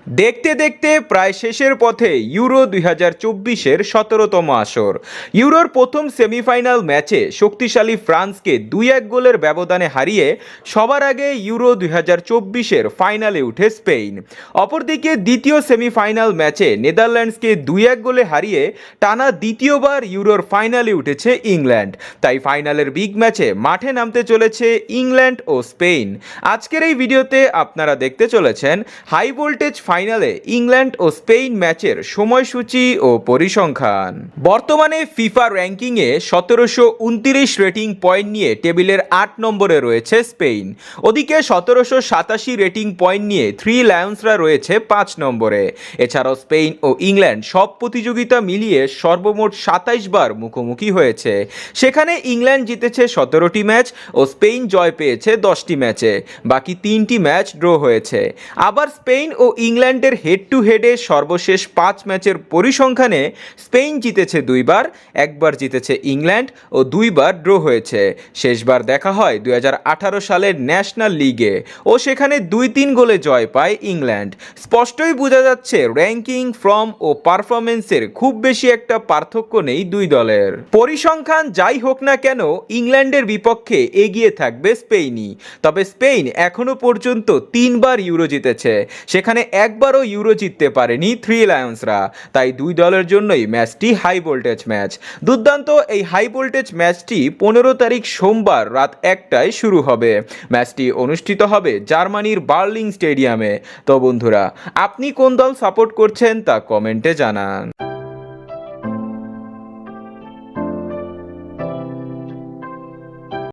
দেখতে দেখতে প্রায় শেষের পথে ইউরো 2024-এর 17তম আসর। ইউরোর প্রথম সেমিফাইনাল ম্যাচে শক্তিশালী ফ্রান্সকে 2-1 গোলের ব্যবধানে হারিয়ে সবার আগে ইউরো 2024-এর ফাইনালে উঠে স্পেন। অপরদিকে দ্বিতীয় সেমিফাইনাল ম্যাচে নেদারল্যান্ডসকে 2-1 গোলে হারিয়ে টানা দ্বিতীয়বার ইউরোর ফাইনালে উঠেছে ইংল্যান্ড। তাই ফাইনালের বিগ ম্যাচে মাঠে নামতে চলেছে ইংল্যান্ড ও স্পেন। আজকের এই ভিডিওতে আপনারা দেখতে চলেছেন হাই ভোল্টেজ ফাইনালে ইংল্যান্ড ও স্পেন ম্যাচের সময়সূচি ও পরিসংখ্যান। বর্তমানে ফিফা র্যাঙ্কিংয়ে 1729 রেটিং পয়েন্ট নিয়ে টেবিলের 8 নম্বরে রয়েছে স্পেন। ওদিকে 1787 রেটিং পয়েন্ট নিয়ে 3 লায়ন্সরা রয়েছে 5 নম্বরে। এছাড়াও স্পেন ও ইংল্যান্ড সব প্রতিযোগিতা মিলিয়ে সর্বমোট 27 বার মুখোমুখি হয়েছে। সেখানে ইংল্যান্ড জিতেছে 17টি ম্যাচ ও স্পেন জয় পেয়েছে 10টি ম্যাচে, বাকি 3টি ম্যাচ ড্র হয়েছে। আবার স্পেন ও ইংল্যান্ডের হেড টু হেডে সর্বশেষ 5 ম্যাচের পরিসংখ্যানে স্পেন জিতেছে 2 বার, একবার জিতেছে ইংল্যান্ড ও 2 বার ড্র হয়েছে। শেষবার দেখা হয় 2018 সালের ন্যাশনাল লিগে ও সেখানে 2-3 গোলে জয় পায় ইংল্যান্ড। স্পষ্টই বোঝা যাচ্ছে র্যাঙ্কিং, ফর্ম ও পারফরমেন্সের খুব বেশি একটা পার্থক্য নেই দুই দলের। পরিসংখ্যান যাই হোক না কেন ইংল্যান্ডের বিপক্ষে এগিয়ে থাকবে স্পেনই। তবে স্পেন এখনো পর্যন্ত 3 বার ইউরো জিতেছে, সেখানে একবারও ইউরো জিততে পারেনি 3 লায়ন্সরা। তাই দুই দলের জন্যই ম্যাচটি হাই ভোল্টেজ ম্যাচ। দুর্দান্ত এই হাই ভোল্টেজ ম্যাচটি 15 তারিখ সোমবার রাত 1টায় শুরু হবে। ম্যাচটি অনুষ্ঠিত হবে জার্মানির বার্লিন স্টেডিয়ামে। তো বন্ধুরা, আপনি কোন দল সাপোর্ট করছেন তা কমেন্টে জানান।